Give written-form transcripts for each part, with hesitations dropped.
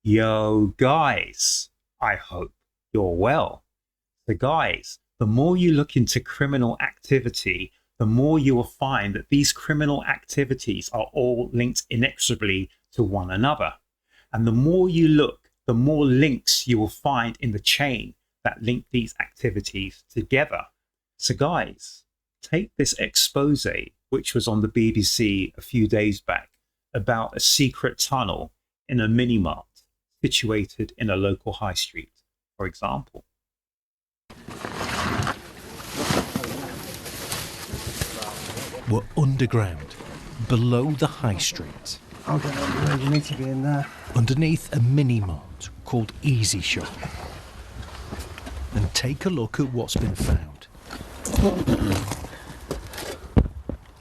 Yo, guys, I hope you're well. So, guys, the more you look into criminal activity, the more you will find that these criminal activities are all linked inexorably to one another. And the more you look, the more links you will find in the chain that link these activities together. So, guys, take this expose, which was on the BBC a few days back, about a secret tunnel in a mini-mart situated in a local high street, for example. We're underground, below the high street. Okay, you need to be in there. Underneath a mini-mart called Easy Shop. And take a look at what's been found.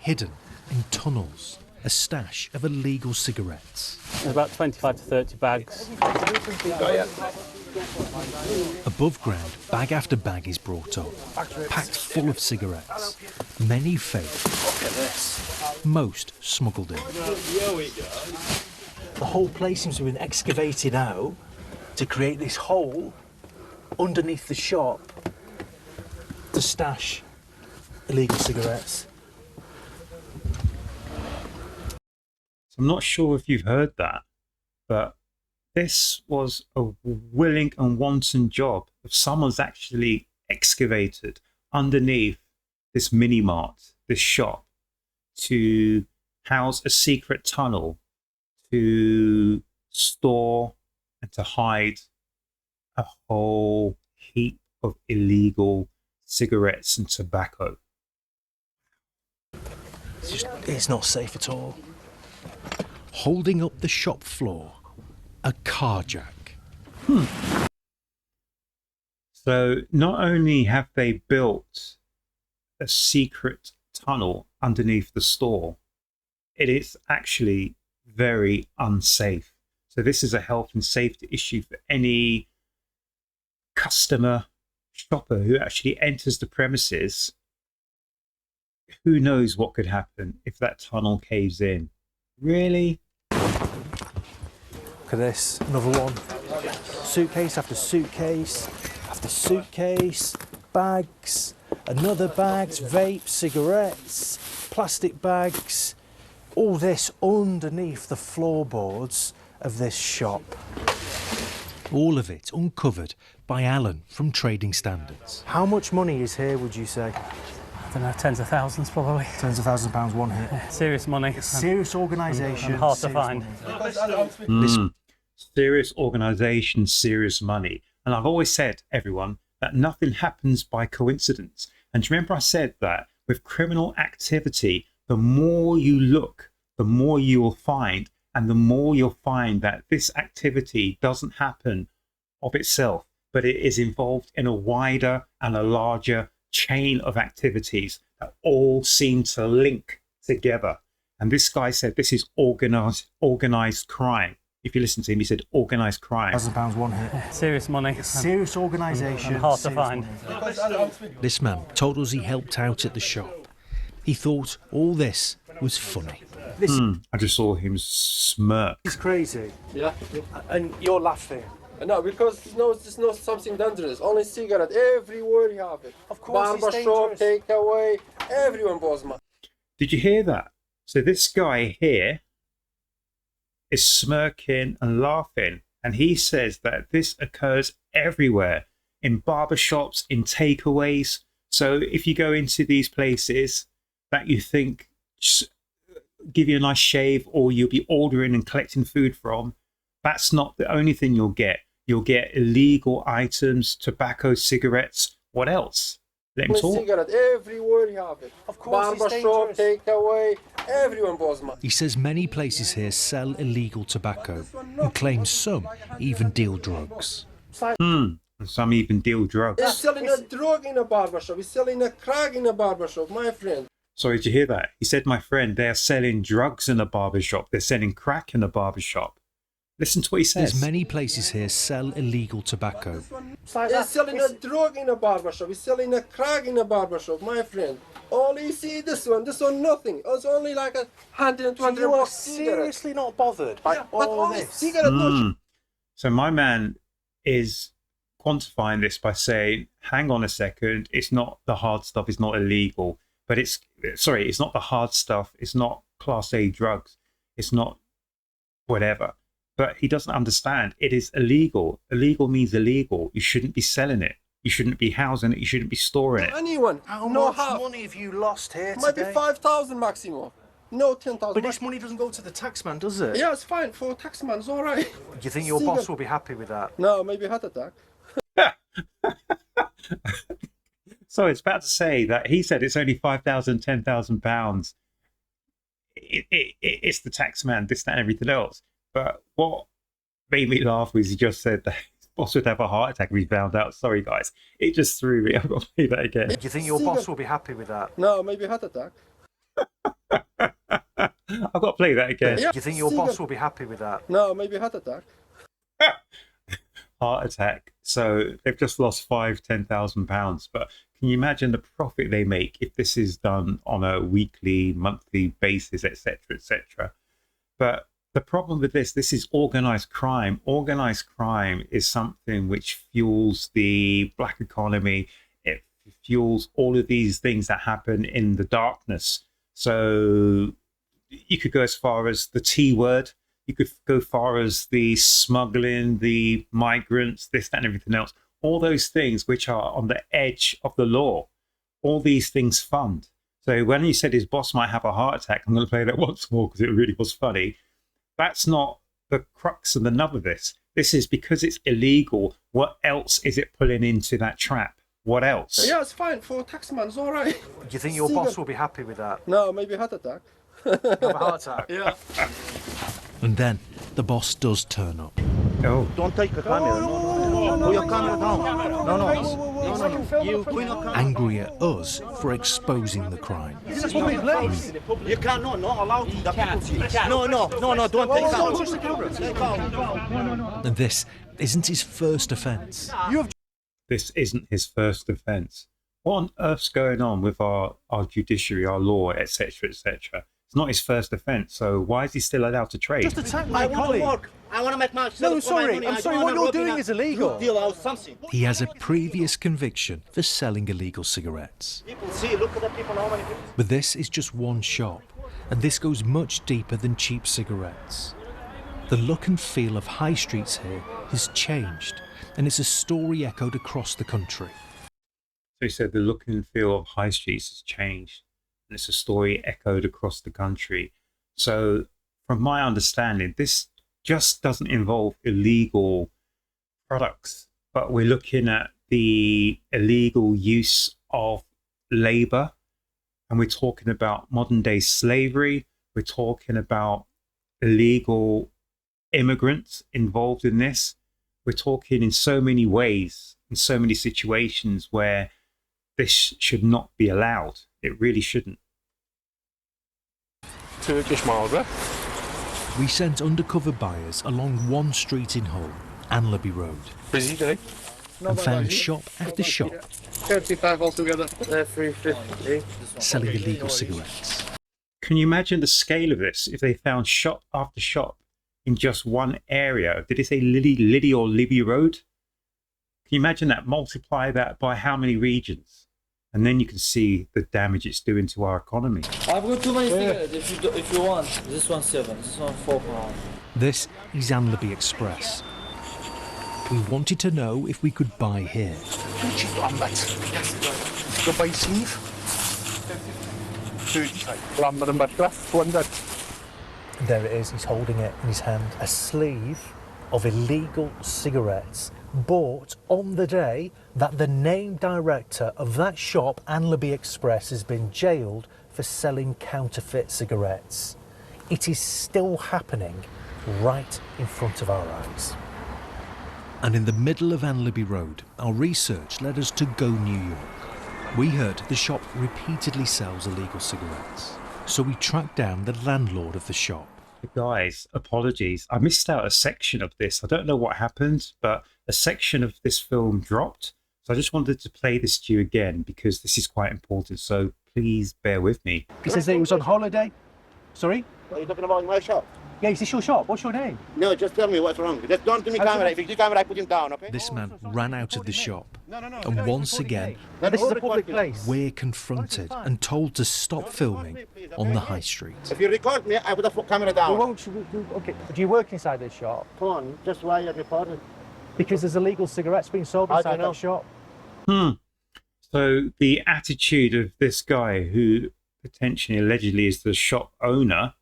Hidden in tunnels, a stash of illegal cigarettes. There's about 25 to 30 bags. Above ground, bag after bag is brought up, packed full of cigarettes. Many fake. Look at this. Most smuggled in. The whole place seems to have been excavated out to create this hole underneath the shop to stash illegal cigarettes. So I'm not sure if you've heard that, but this was a willing and wanton job of someone's actually excavated underneath this mini-mart, this shop, to house a secret tunnel to store and to hide a whole heap of illegal cigarettes and tobacco. It's not safe at all. Holding up the shop floor, a car jack. So not only have they built a secret tunnel underneath the store, it is actually very unsafe. So this is a health and safety issue for any customer, shopper who actually enters the premises. Who knows what could happen if that tunnel caves in? Really? Look at this, another one. Suitcase after suitcase after suitcase, bags, another bags, vapes, cigarettes, plastic bags. All this underneath the floorboards of this shop. All of it uncovered by Alan from Trading Standards. How much money is here, would you say? I don't know, tens of thousands probably. Tens of thousands of pounds, one hit. Serious money. Serious organisation. And hard to find. Serious organisation, serious money. And I've always said, everyone, that nothing happens by coincidence. And do you remember I said that with criminal activity, the more you look, the more you will find, and the more you'll find that this activity doesn't happen of itself, but it is involved in a wider and a larger chain of activities that all seem to link together. And this guy said this is organized crime. If you listen to him, he said organised crime. £1,000, one hit. Serious money. Serious organisation. And hard to find. This man told us he helped out at the shop. He thought all this was funny. I just saw him smirk. It's crazy. Yeah. And you're laughing. No, because it's not something dangerous. Only cigarette. Everywhere you have it. Of course, it's Barbershop, dangerous. takeaway. Everyone was mad. Did you hear that? So this guy here is smirking and laughing, and he says that this occurs everywhere, in barbershops, in takeaways. So if you go into these places that you think give you a nice shave, or you'll be ordering and collecting food from, that's not the only thing you'll get. You'll get illegal items, tobacco, cigarettes. What else? Let him talk. Cigarette. Everywhere you have it. Of course, it's Barbershop, dangerous. takeaway. Everyone was mad. He says many places here sell illegal tobacco and claims some even deal drugs. And some even deal drugs. They're selling a drug in a barbershop. We're selling a crack in a barbershop, my friend. Sorry, did you hear that? He said, my friend, they're selling drugs in a barbershop. They're selling crack in a barbershop. Listen to what he says. There's many places here sell illegal tobacco. They're selling a drug in a barbershop. We're selling a crack in a barbershop, my friend. Only you see this one nothing. It's only like a 120 You are bucks cigarette. seriously not bothered by But all only this? cigarette, no. So my man is quantifying this by saying, hang on a second, it's not the hard stuff, it's not illegal, but it's not the hard stuff, it's not class A drugs, it's not whatever. But he doesn't understand it is illegal. Illegal means illegal. You shouldn't be selling it. You shouldn't be housing it. You shouldn't be storing it. Anyone? How no much half. money have you lost here Maybe today? 5,000 maximum. No 10,000. But this money doesn't go to the taxman, does it? Yeah, it's fine for taxman. It's all right. Do you think your boss will be happy with that? No, maybe heart attack. So it's about to say that he said it's only 5,000, 10,000 pounds. It's the tax man, this, that, and everything else. But what made me laugh was he just said that his boss would have a heart attack if he found out. Sorry, guys. It just threw me. I've got to play that again. Do you think your boss will be happy with that? No, maybe heart attack. I've got to play that again. Yeah, Do you think your boss will be happy with that? No, maybe heart attack. Heart attack. So they've just lost £10,000. But can you imagine the profit they make if this is done on a weekly, monthly basis, etc., etc.? But the problem with this is organized crime. Organized crime is something which fuels the black economy. It fuels all of these things that happen in the darkness. So you could go as far as the T word. You could go far as the smuggling, the migrants, this, that, and everything else. All those things which are on the edge of the law. All these things fund. So when he said his boss might have a heart attack, I'm going to play that once more because it really was funny. That's not the crux and the nub of this. This is because it's illegal. What else is it pulling into that trap? What else? Yeah, it's fine for taxman. It's all right. Do you think your boss will be happy with that? No, maybe heart attack. Have a heart attack? Yeah. And then the boss does turn up. Oh, Don't take the camera. No. Put your camera down. No. You put your camera. Angry at us for exposing the crime. This is public place. You cannot, not allowed the people see. No, don't take camera. Take out. And this isn't his first offence. this isn't his first offence. What on earth's going on with our judiciary, our law, etc., etc.? It's not his first offence, so why is he still allowed to trade? Just attack my I want to colleague. work. I want to make my No, sorry. I'm sorry. What you're doing is illegal. Deal out something. He has a previous conviction for selling illegal cigarettes. People see. Look at the people. How many people? But this is just one shop, and this goes much deeper than cheap cigarettes. The look and feel of high streets here has changed, and it's a story echoed across the country. So he said the look and feel of high streets has changed, and it's a story echoed across the country. So from my understanding, this just doesn't involve illegal products, but we're looking at the illegal use of labor, and we're talking about modern day slavery. We're talking about illegal immigrants involved in this. We're talking in so many ways, in so many situations where this should not be allowed. It really shouldn't. Turkish Marlborough. We sent undercover buyers along one street in Hull, Anlaby Road, Busy day. and found shop after shop 35 altogether. 350. selling illegal cigarettes. Can you imagine the scale of this if they found shop after shop in just one area? Did it say Liddy or Libby Road? Can you imagine that? Multiply that by how many regions? And then you can see the damage it's doing to our economy. I've got too many cigarettes if you want. This one's 7, this one's £4. This is Anlaby Express. We wanted to know if we could buy here. Go by sleeve. Lambert and Bedcraft, 100. And there it is, he's holding it in his hand. A sleeve of illegal cigarettes bought on the day that the name director of that shop, Anlaby Express, has been jailed for selling counterfeit cigarettes. It is still happening right in front of our eyes. And in the middle of Anlaby Road, our research led us to Go New York. We heard the shop repeatedly sells illegal cigarettes, so we tracked down the landlord of the shop. Guys, apologies. I missed out a section of this. I don't know what happened, but a section of this film dropped. So I just wanted to play this to you again because this is quite important. So please bear with me. He says that he was on holiday. Sorry? Are you talking about my shop? Yeah, is this your shop? What's your name? No, just tell me what's wrong. Just don't do me camera. If you do camera, I put him down, okay? This man ran out of the shop, and once again, This is a public place. we're confronted and told to stop filming on the high street. If you record me, I put the camera We down. won't. Okay. Do you work inside this shop? Come on, just why you're reporting? Because there's illegal cigarettes being sold How do inside you know? that shop. So the attitude of this guy, who potentially allegedly is the shop owner,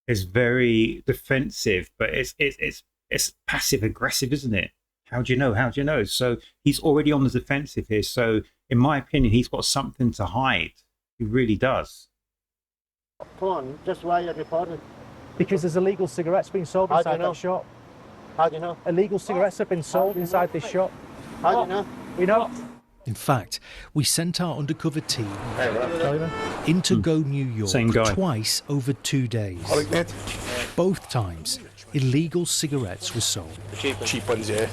is very defensive, but it's passive aggressive, isn't it? How do you know? How do you know? So he's already on the defensive here. So in my opinion, he's got something to hide. He really does. Come on, just why you're reporting? Because there's illegal cigarettes being sold How do inside you know? that shop. How do you know? Illegal cigarettes have been sold inside this shop. How do you know? We know. In fact, we sent our undercover team Sorry, man. into Go New York Same guy. twice over 2 days. mate. Both times, illegal cigarettes were sold. Cheap ones, yeah.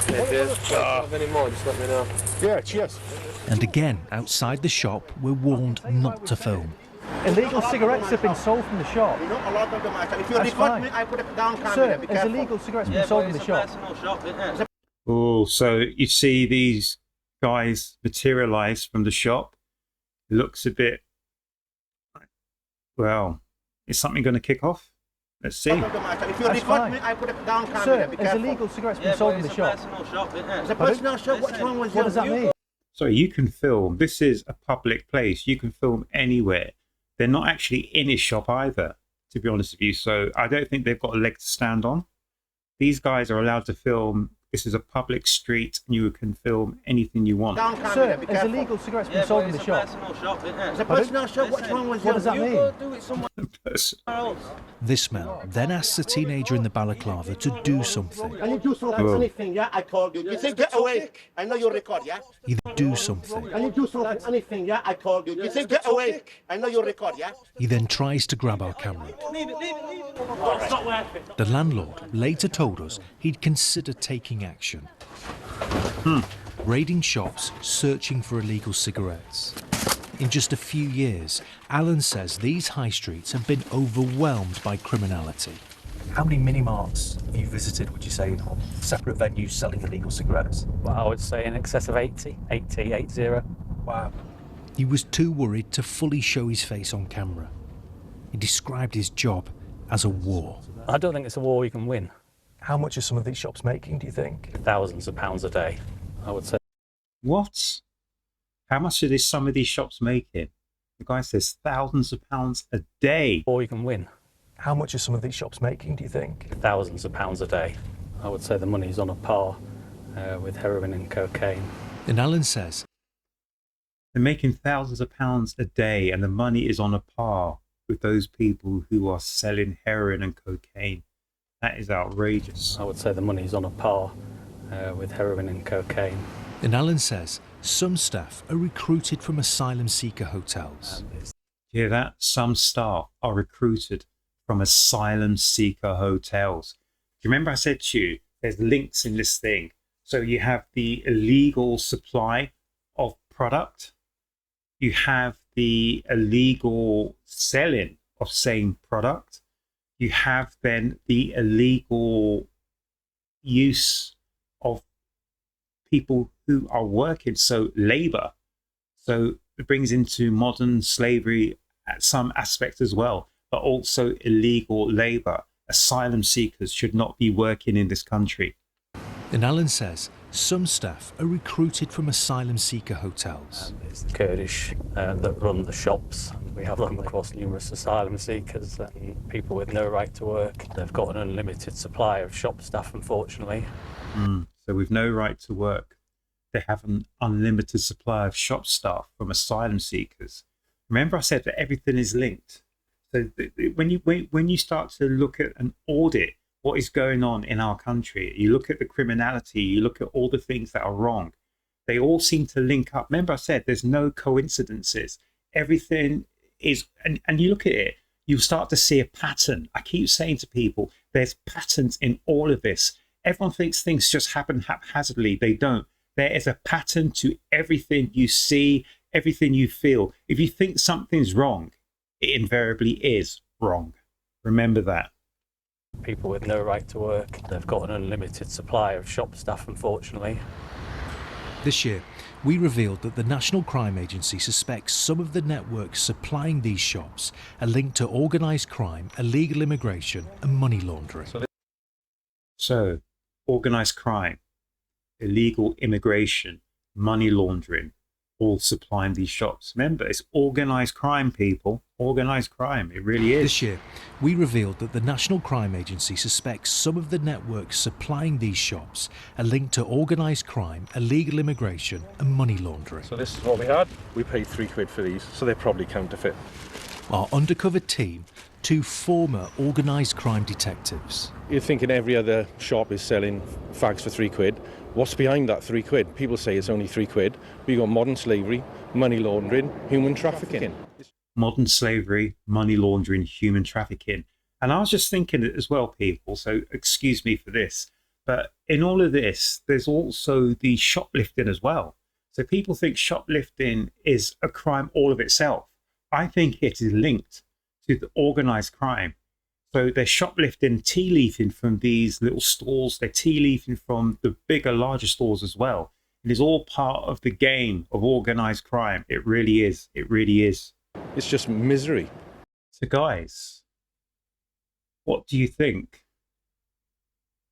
Have any more? Just let me know. Yeah, cheers. And again, outside the shop, we're warned not to film. Illegal cigarettes have been sold from the shop. You know a lot of them. If you That's record fine. me, I put it down camera. Sir, Be there's careful. illegal cigarettes being sold in the shop. Oh, so you see these guys materialize from the shop. It looks a bit. Well, is something going to kick off? Let's see. If you That's record fine. me, I put it down camera. Sir, Be there's careful. illegal cigarettes being sold in the shop. It's a personal shop. What's wrong with you? What does that mean? So you can film. This is a public place. You can film anywhere. They're not actually in his shop either, to be honest with you. So I don't think they've got a leg to stand on. These guys are allowed to film. This is a public street, and you can film anything you want. Down camera. Sir, Be there's careful. illegal cigarettes being sold in the shop. It's a personal shop. What's wrong with you? What does that mean? This man then asks the teenager in the balaclava to do something. Can you do something? Whoa. Anything? Yeah, I called you. You say get away. I know you record. Yeah. Either do something. Can you do something? Anything? Yeah, I called you. You say get away. I know you record. Yeah. He then tries to grab our camera. The landlord later told us he'd consider taking action. Raiding shops, searching for illegal cigarettes. In just a few years, Alan says these high streets have been overwhelmed by criminality. How many mini-marts have you visited, would you say, or separate venues selling illegal cigarettes? Well, I would say in excess of 80. Wow. He was too worried to fully show his face on camera. He described his job as a war. I don't think it's a war you can win. How much are some of these shops making, do you think? Thousands of pounds a day, I would say. What? How much are some of these shops making? The guy says thousands of pounds a day. War you can win. How much are some of these shops making, do you think? Thousands of pounds a day. I would say the money's on a par with heroin and cocaine. And Alan says They're making thousands of pounds a day, and the money is on a par with those people who are selling heroin and cocaine. That is outrageous. I would say the money's on a par with heroin and cocaine. And Alan says some staff are recruited from asylum seeker hotels. You hear that? Some staff are recruited from asylum seeker hotels. Do you remember I said to you, there's links in this thing. So you have the illegal supply of product. You have the illegal selling of same product. You have then the illegal use of people who are working, so labor. So it brings into modern slavery at some aspects as well, but also illegal labor. Asylum seekers should not be working in this country. And Alan says some staff are recruited from asylum seeker hotels. It's the Kurdish that run the shops. We have come across numerous asylum seekers and people with no right to work. They've got an unlimited supply of shop staff, unfortunately. So with no right to work, they have an unlimited supply of shop staff from asylum seekers. Remember I said that everything is linked. So when you start to look at and audit what is going on in our country, you look at the criminality, you look at all the things that are wrong, they all seem to link up. Remember I said there's no coincidences. Everything is, and you look at it, you start to see a pattern. I keep saying to people, there's patterns in all of this. Everyone thinks things just happen haphazardly. They don't. There is a pattern to everything you see, everything you feel. If you think something's wrong, it invariably is wrong. Remember that. People with no right to work, they've got an unlimited supply of shop staff, unfortunately. This year, we revealed that the National Crime Agency suspects some of the networks supplying these shops are linked to organised crime, illegal immigration and money laundering. So, organised crime, illegal immigration, money laundering, all supplying these shops. Remember, it's organised crime, people. Organised crime. It really is. This year, we revealed that the National Crime Agency suspects some of the networks supplying these shops are linked to organised crime, illegal immigration and money laundering. So this is what we had. We paid £3 for these, so they're probably counterfeit. Our undercover team, two former organised crime detectives. You're thinking every other shop is selling fags for £3. What's behind that £3? People say it's only £3, but you've got modern slavery, money laundering, human trafficking. Modern slavery, money laundering, human trafficking. And I was just thinking it as well, people, so excuse me for this, but in all of this, there's also the shoplifting as well. So people think shoplifting is a crime all of itself. I think it is linked to the organised crime. So they're shoplifting, tea leafing from these little stores. They're tea leafing from the bigger, larger stores as well. It is all part of the game of organised crime. It really is. It really is. It's just misery. So guys, what do you think?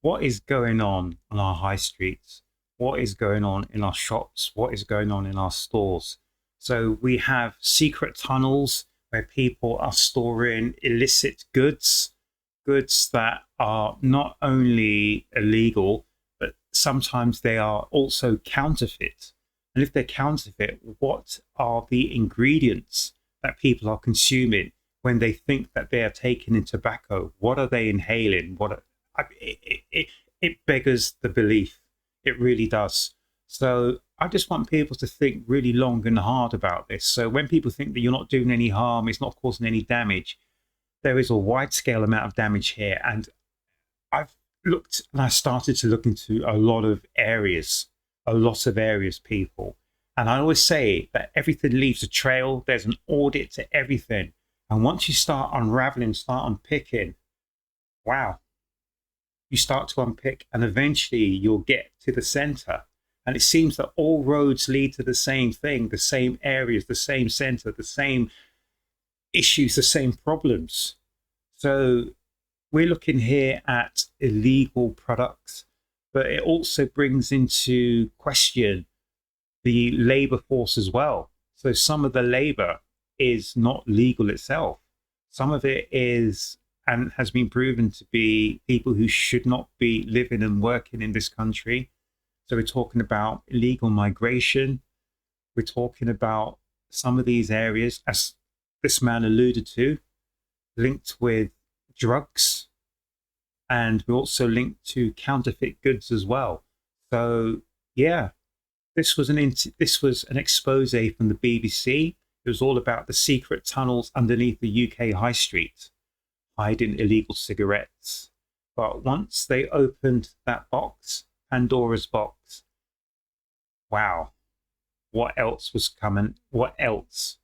What is going on our high streets? What is going on in our shops? What is going on in our stores? So we have secret tunnels where people are storing illicit goods that are not only illegal, but sometimes they are also counterfeit. And if they're counterfeit, what are the ingredients that people are consuming when they think that they are taking in tobacco? What are they inhaling? It beggars the belief. It really does. So I just want people to think really long and hard about this. So when people think that you're not doing any harm, it's not causing any damage, there is a wide scale amount of damage here. And I've looked and I started to look into a lot of areas, people. And I always say that everything leaves a trail. There's an audit to everything. And once you start unraveling, start unpicking, wow, you start to unpick and eventually you'll get to the center. And it seems that all roads lead to the same thing, the same areas, the same center, the same issues, the same problems. So we're looking here at illegal products, but it also brings into question the labor force as well. So some of the labor is not legal itself. Some of it is and has been proven to be people who should not be living and working in this country. So we're talking about illegal migration. We're talking about some of these areas, as this man alluded to, linked with drugs. And we're also linked to counterfeit goods as well. So, yeah, this was an expose from the BBC. It was all about the secret tunnels underneath the UK high street, hiding illegal cigarettes. But once they opened that box, Pandora's box, wow, what else was coming? What else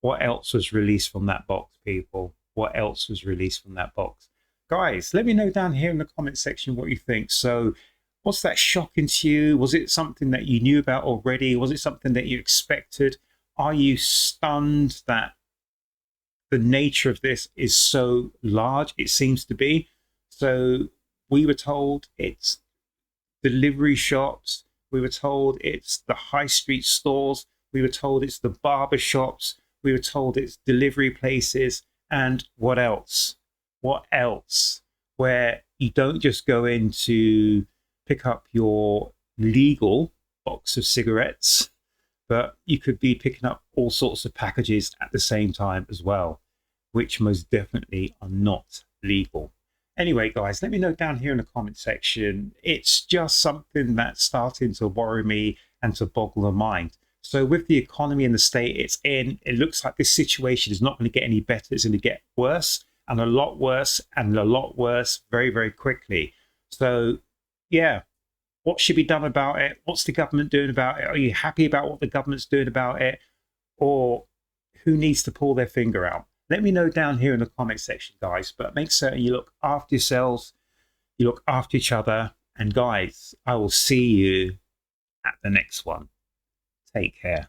was released from that box, people? What else was released from that box? Guys, let me know down here in the comment section what you think. So was that shocking to you? Was it something that you knew about already? Was it something that you expected? Are you stunned that the nature of this is so large? It seems to be. So we were told it's delivery shops. We were told it's the high street stores. We were told it's the barber shops. We were told it's delivery places. And what else? What else? Where you don't just go in to pick up your legal box of cigarettes, but you could be picking up all sorts of packages at the same time as well, which most definitely are not legal. Anyway, guys, let me know down here in the comment section. It's just something that's starting to worry me and to boggle the mind. So with the economy and the state it's in, it looks like this situation is not going to get any better. It's going to get worse and a lot worse and a lot worse very, very quickly. So, yeah, what should be done about it? What's the government doing about it? Are you happy about what the government's doing about it? Or who needs to pull their finger out? Let me know down here in the comment section, guys. But make certain you look after yourselves, you look after each other. And guys, I will see you at the next one. Take care.